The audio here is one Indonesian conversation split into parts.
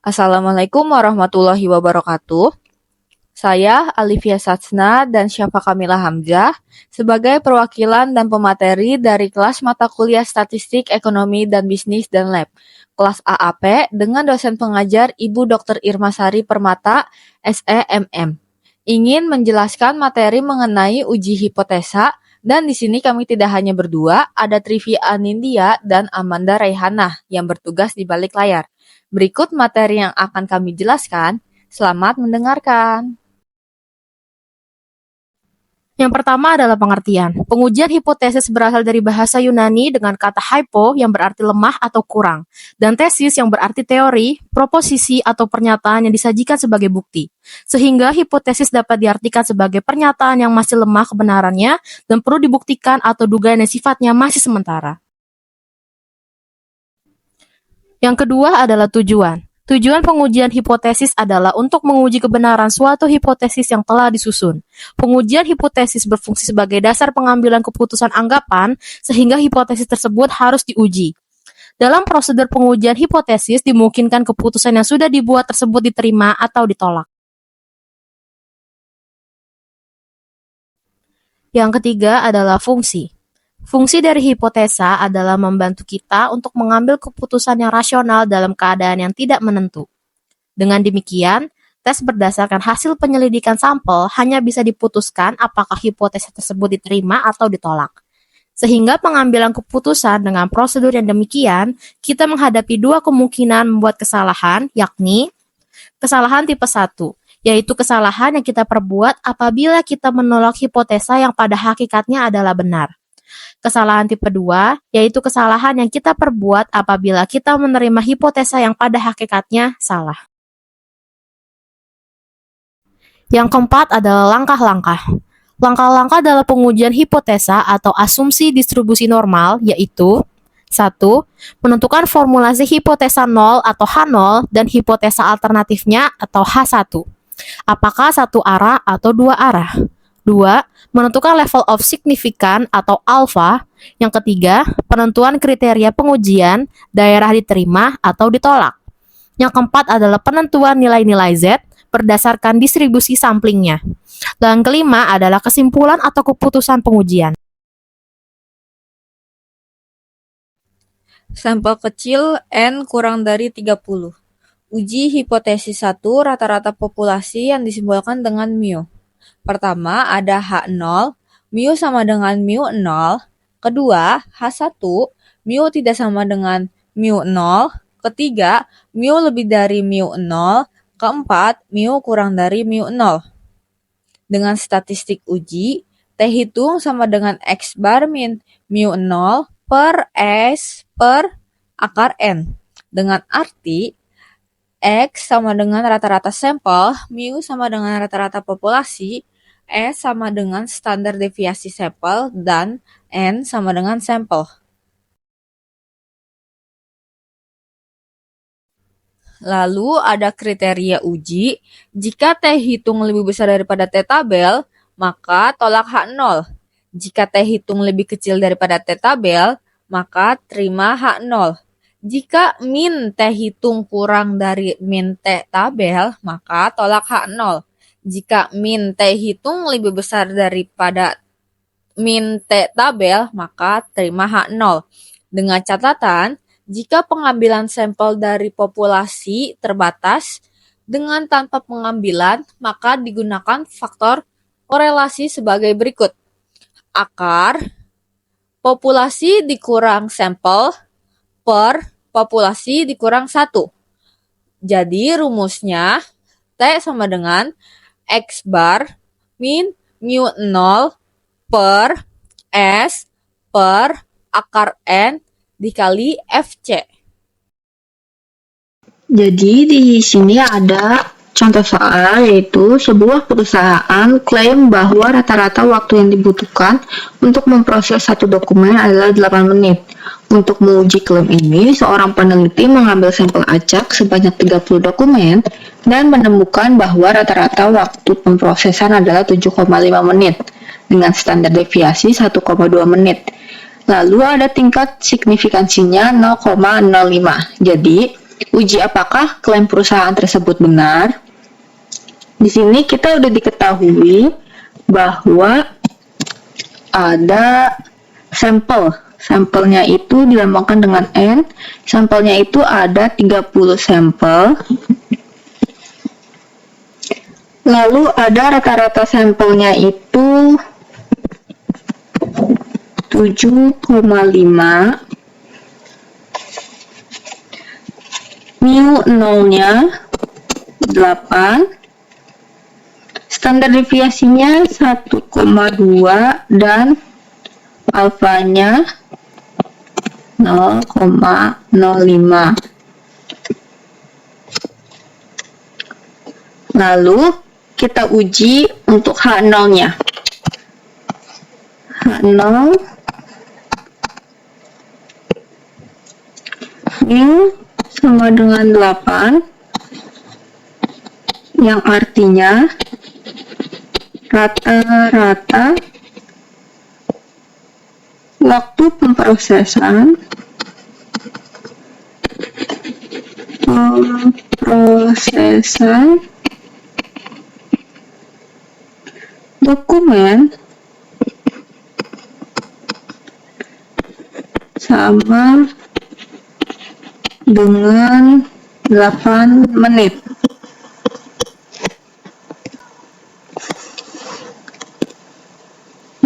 Assalamualaikum warahmatullahi wabarakatuh. Saya Alivia Satsna dan Syafa Kamila Hamzah sebagai perwakilan dan pemateri dari kelas mata kuliah Statistik, Ekonomi, dan Bisnis dan Lab, kelas AAP dengan dosen pengajar Ibu Dr. Irma Sari Permata, SEMM. Ingin menjelaskan materi mengenai uji hipotesa, dan di sini kami tidak hanya berdua, ada Trivi Anindya dan Amanda Raihanah yang bertugas di balik layar. Berikut materi yang akan kami jelaskan. Selamat mendengarkan. Yang pertama adalah pengertian. Pengujian hipotesis berasal dari bahasa Yunani dengan kata hypo yang berarti lemah atau kurang, dan tesis yang berarti teori, proposisi atau pernyataan yang disajikan sebagai bukti. Sehingga hipotesis dapat diartikan sebagai pernyataan yang masih lemah kebenarannya dan perlu dibuktikan atau dugaan yang sifatnya masih sementara. Yang kedua adalah tujuan. Tujuan pengujian hipotesis adalah untuk menguji kebenaran suatu hipotesis yang telah disusun. Pengujian hipotesis berfungsi sebagai dasar pengambilan keputusan anggapan, sehingga hipotesis tersebut harus diuji. Dalam prosedur pengujian hipotesis, dimungkinkan keputusan yang sudah dibuat tersebut diterima atau ditolak. Yang ketiga adalah fungsi. Fungsi dari hipotesa adalah membantu kita untuk mengambil keputusan yang rasional dalam keadaan yang tidak menentu. Dengan demikian, tes berdasarkan hasil penyelidikan sampel hanya bisa diputuskan apakah hipotesa tersebut diterima atau ditolak. Sehingga pengambilan keputusan dengan prosedur yang demikian, kita menghadapi dua kemungkinan membuat kesalahan, yakni kesalahan tipe 1, yaitu kesalahan yang kita perbuat apabila kita menolak hipotesa yang pada hakikatnya adalah benar. Kesalahan tipe 2, yaitu kesalahan yang kita perbuat apabila kita menerima hipotesa yang pada hakikatnya salah. Yang keempat adalah langkah-langkah. Langkah-langkah dalam pengujian hipotesa atau asumsi distribusi normal, yaitu 1. Menentukan formulasi hipotesa 0 atau H0 dan hipotesa alternatifnya atau H1. Apakah satu arah atau dua arah? 2. Menentukan level of significance atau alpha. Yang ketiga, penentuan kriteria pengujian, daerah diterima atau ditolak. Yang keempat adalah penentuan nilai-nilai Z berdasarkan distribusi samplingnya. Dan kelima adalah kesimpulan atau keputusan pengujian. Sampel kecil N kurang dari 30. Uji hipotesis 1 rata-rata populasi yang disimbolkan dengan mu. Pertama ada H0, mu sama dengan mu 0. Kedua, H1, mu tidak sama dengan mu 0. Ketiga, mu lebih dari mu 0. Keempat, mu kurang dari mu 0. Dengan statistik uji, T hitung sama dengan X bar min mu 0 per S per akar N. Dengan arti, X sama dengan rata-rata sampel, mu sama dengan rata-rata populasi, S sama dengan standar deviasi sampel, dan N sama dengan sampel. Lalu ada kriteria uji. Jika T hitung lebih besar daripada T tabel, maka tolak H0. Jika T hitung lebih kecil daripada T tabel, maka terima H0. Jika min T hitung kurang dari min T tabel, maka tolak H0. Jika min T hitung lebih besar daripada min T tabel, maka terima H0. Dengan catatan, jika pengambilan sampel dari populasi terbatas, dengan tanpa pengambilan, maka digunakan faktor korelasi sebagai berikut. Akar populasi dikurang sampel per populasi dikurang 1. Jadi rumusnya T sama dengan X bar min mu 0 per S per akar N dikali FC. Jadi di sini ada contoh soal, yaitu sebuah perusahaan klaim bahwa rata-rata waktu yang dibutuhkan untuk memproses satu dokumen adalah 8 menit. Untuk menguji klaim ini, seorang peneliti mengambil sampel acak sebanyak 30 dokumen dan menemukan bahwa rata-rata waktu pemrosesan adalah 7,5 menit dengan standar deviasi 1,2 menit. Lalu ada tingkat signifikansinya 0,05. Jadi, Uji apakah klaim perusahaan tersebut benar. Di sini kita udah diketahui bahwa ada sampel. Sampelnya itu dilambangkan dengan N. Sampelnya itu ada 30 sampel. Lalu ada rata-rata sampelnya itu 7,5. Mu nolnya 8. Standar deviasinya 1,2 dan alfanya 0,05. Lalu kita uji untuk H0-nya. H0 mu sama dengan 8, yang artinya rata-rata waktu pemrosesan dokumen sama dengan 8 menit.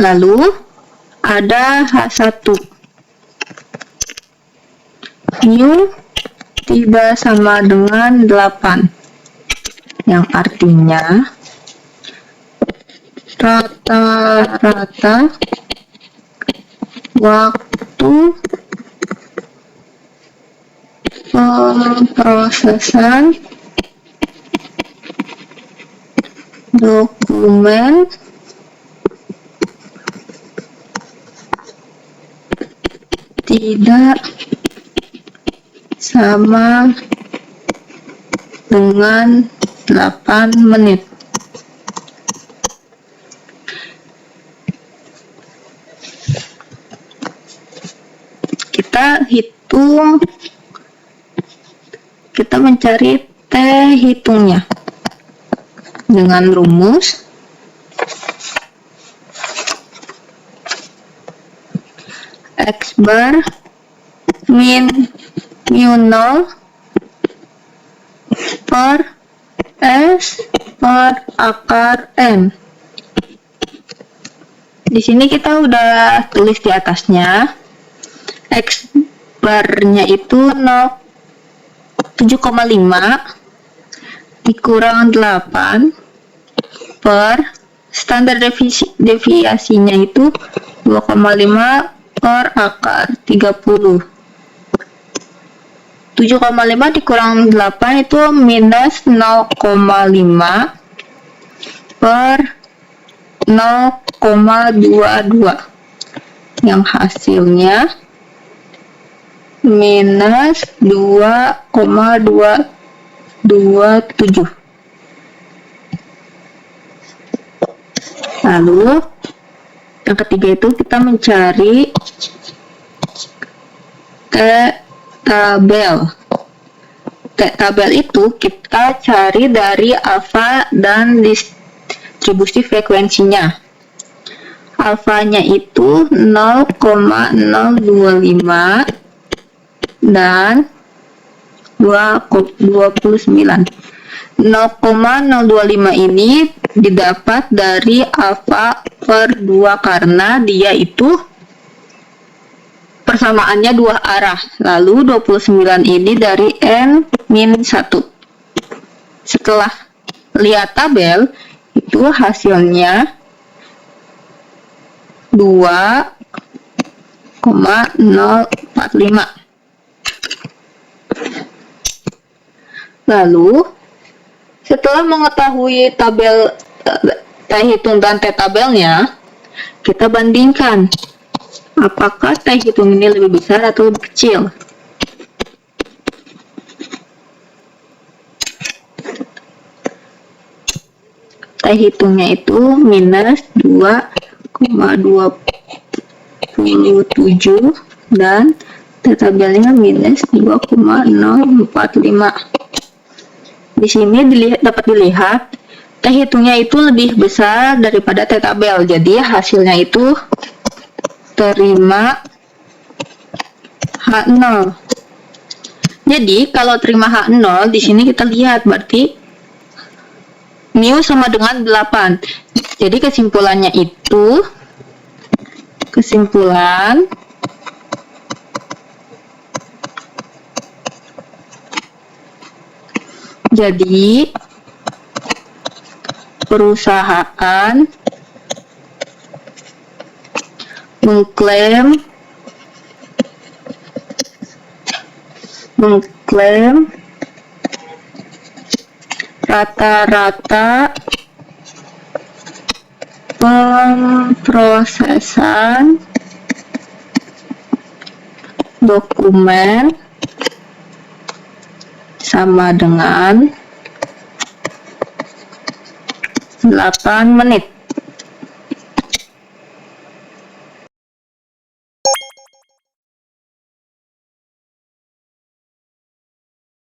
Lalu ada H1. Mu tidak sama dengan 8, yang artinya rata-rata waktu pemrosesan dokumen tidak sama dengan 8 menit. Kita mencari T hitungnya dengan rumus X bar min mu 0 per S per akar N. Di sini kita udah tulis di atasnya. X barnya itu 7,5 dikurang 8 per standar deviasinya itu 2,5 per akar 30. 7,5 dikurang 8 itu minus 0,5 per 0,22, yang hasilnya minus 2,227. Lalu yang ketiga itu kita mencari T-tabel. T-tabel itu kita cari dari alfa dan distribusi frekuensinya. Alfanya itu 0,025 dan 29. 0,025 ini didapat dari alfa per 2 karena dia itu persamaannya dua arah. Lalu 29 ini dari N-1. Setelah lihat tabel, itu hasilnya 2,045. Lalu setelah mengetahui tabel T hitung dan T tabelnya, kita bandingkan apakah T hitung ini lebih besar atau lebih kecil. T hitungnya itu minus 2,27 dan Tabelnya minus 2,045. Di sini dapat dilihat T hitungnya itu lebih besar daripada T tabel. Jadi hasilnya itu terima H0. Jadi kalau terima H0 di sini kita lihat berarti mu sama dengan 8. Jadi kesimpulan jadi perusahaan mengklaim rata-rata pemrosesan dokumen sama dengan 8 menit.